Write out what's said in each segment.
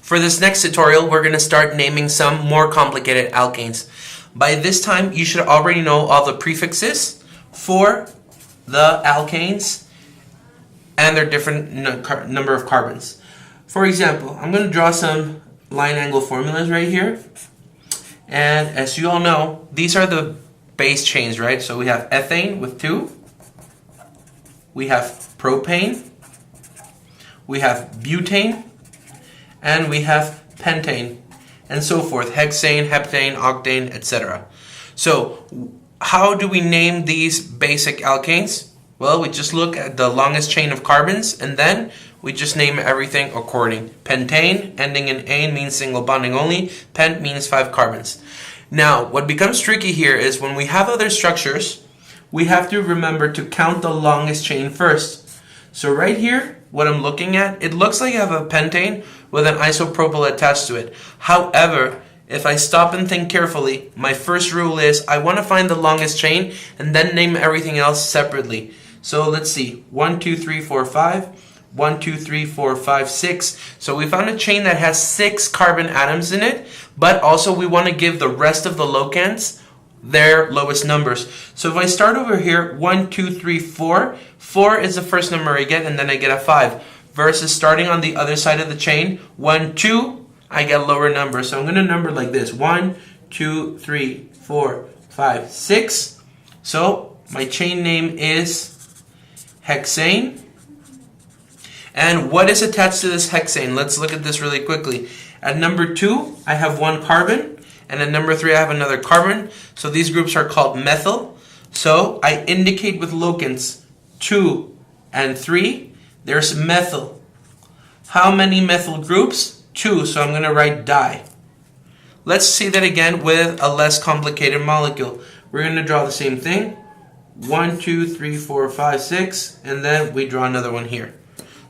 For this next tutorial, we're going to start naming some more complicated alkanes. By this time, you should already know all the prefixes for the alkanes and their different number of carbons. For example, I'm going to draw some line angle formulas right here. And as you all know, these are the base chains, right? So we have ethane with 2. We have propane. We have butane. And we have pentane, and so forth, hexane, heptane, octane, etc. So how do we name these basic alkanes? Well, we just look at the longest chain of carbons, and then we just name everything according. Pentane, ending in ane, means single bonding only. Pent means 5 carbons. Now, what becomes tricky here is when we have other structures, we have to remember to count the longest chain first. So right here, what I'm looking at, it looks like I have a pentane with an isopropyl attached to it. However, if I stop and think carefully, my first rule is I want to find the longest chain and then name everything else separately. So let's see, 1, 2, 3, 4, 5, 1, 2, 3, 4, 5, 6. So we found a chain that has 6 carbon atoms in it, but also we want to give the rest of the locants their lowest numbers. So if I start over here, 1, 2, 3, 4, 4 is the first number I get, and then I get a 5. Versus starting on the other side of the chain, 1, 2, I get lower numbers. So I'm going to number like this, 1, 2, 3, 4, 5, 6. So my chain name is hexane. And what is attached to this hexane? Let's look at this really quickly. At number 2, I have 1 carbon. And at number 3, I have another carbon. So these groups are called methyl. So I indicate with locants 2 and 3. There's methyl. How many methyl groups? 2. So I'm going to write di. Let's see that again with a less complicated molecule. We're going to draw the same thing. 1, 2, 3, 4, 5, 6. And then we draw another one here.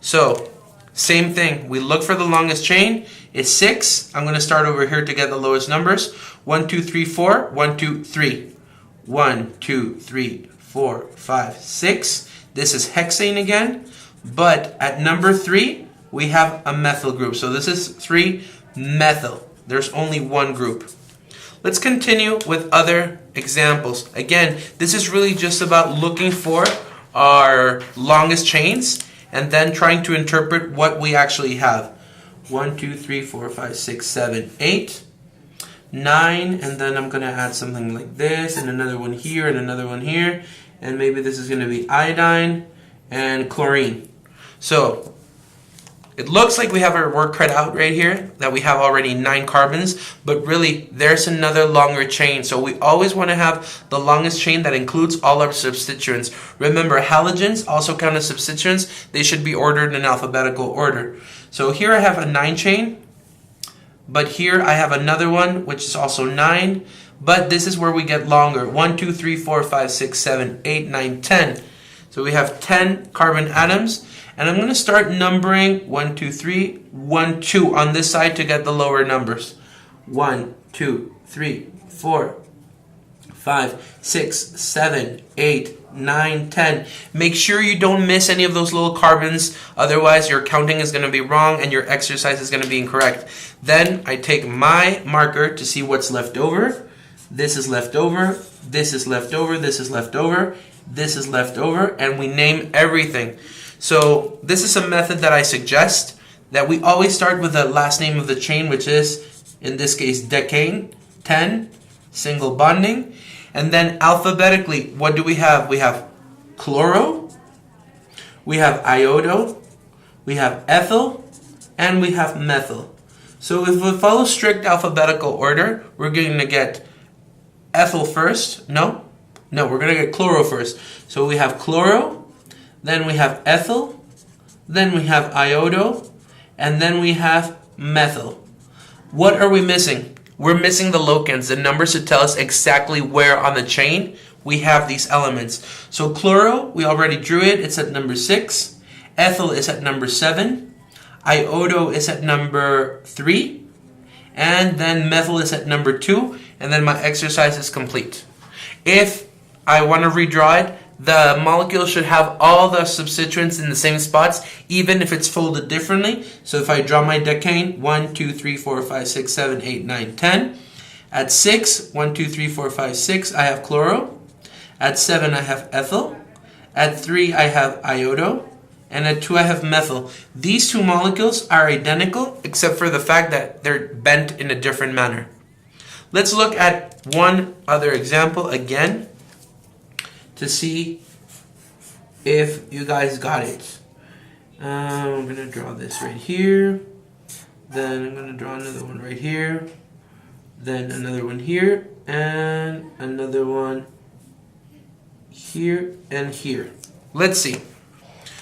So same thing. We look for the longest chain. It's 6. I'm going to start over here to get the lowest numbers. 1, 2, 3, 4. 1, 2, 3. 1, 2, 3, 4, 5, 6. This is hexane again. But at number 3, we have a methyl group. So this is 3 methyl. There's only 1 group. Let's continue with other examples. Again, this is really just about looking for our longest chains and then trying to interpret what we actually have. 1, 2, 3, 4, 5, 6, 7, 8, 9, and then I'm going to add something like this, and another one here, and another one here, and maybe this is going to be iodine and chlorine. So it looks like we have our work cut out right here, that we have already 9 carbons, but really there's another longer chain. So we always want to have the longest chain that includes all our substituents. Remember, halogens also count as substituents. They should be ordered in alphabetical order. So here I have a 9 chain, but here I have another one which is also 9, but this is where we get longer. 1, 2, 3, 4, 5, 6, 7, 8, 9, 10. So we have 10 carbon atoms. And I'm going to start numbering 1, 2, 3, 1, 2 on this side to get the lower numbers. 1, 2, 3, 4, 5, 6, 7, 8, 9, 10. Make sure you don't miss any of those little carbons. Otherwise, your counting is going to be wrong and your exercise is going to be incorrect. Then I take my marker to see what's left over. This is left over. This is left over. This is left over. This is left over. And we name everything. So this is a method that I suggest, that we always start with the last name of the chain, which is, in this case, decane, 10, single bonding. And then alphabetically, what do we have? We have chloro, we have iodo, we have ethyl, and we have methyl. So if we follow strict alphabetical order, we're going to get ethyl first. No, we're going to get chloro first. So we have chloro, then we have ethyl, then we have iodo, and then we have methyl. What are we missing? We're missing the locants, the numbers to tell us exactly where on the chain we have these elements. So chloro, we already drew it, it's at number 6. Ethyl is at number 7. Iodo is at number 3. And then methyl is at number 2. And then my exercise is complete. If I want to redraw it, the molecule should have all the substituents in the same spots, even if it's folded differently. So if I draw my decane, 1, 2, 3, 4, 5, 6, 7, 8, 9, 10. At 6, 1, 2, 3, 4, 5, 6, I have chloro. At 7, I have ethyl. At 3, I have iodo. And at 2, I have methyl. These two molecules are identical, except for the fact that they're bent in a different manner. Let's look at one other example again to see if you guys got it. I'm going to draw this right here. Then I'm going to draw another one right here. Then another one here. And another one here and here. Let's see.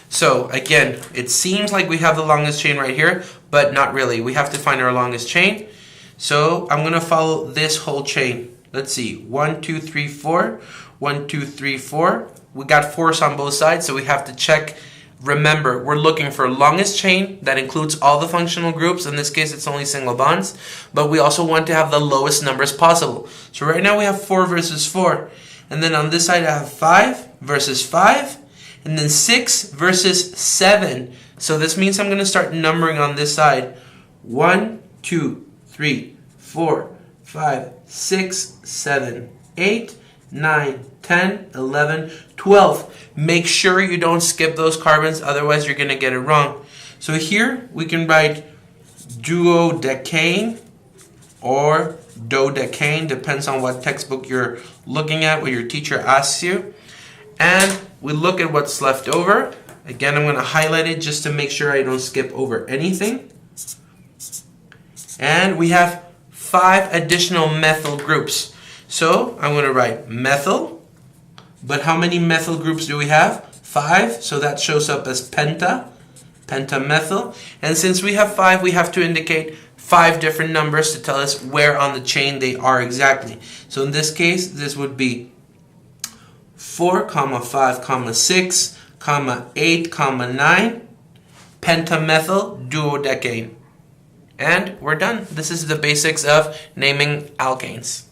So again, it seems like we have the longest chain right here, but not really. We have to find our longest chain. So I'm going to follow this whole chain. Let's see. 1, 2, 3, 4. 1, 2, 3, 4. We got force on both sides, so we have to check. Remember, we're looking for longest chain that includes all the functional groups. In this case, it's only single bonds. But we also want to have the lowest numbers possible. So right now we have 4 versus 4. And then on this side I have 5 versus 5. And then 6 versus 7. So this means I'm going to start numbering on this side. 1, 2, 3, 4, 5, 6, 7, 8, 9, 10, 11, 12. Make sure you don't skip those carbons, otherwise you're going to get it wrong. So here we can write duodecane or dodecane, depends on what textbook you're looking at, what your teacher asks you. And we look at what's left over. Again, I'm going to highlight it just to make sure I don't skip over anything. And we have 5 additional methyl groups. So I'm going to write methyl. But how many methyl groups do we have? 5. So that shows up as pentamethyl. And since we have 5, we have to indicate 5 different numbers to tell us where on the chain they are exactly. So in this case, this would be 4, 5, 6, 8, 9, pentamethyl duodecane. And we're done. This is the basics of naming alkanes.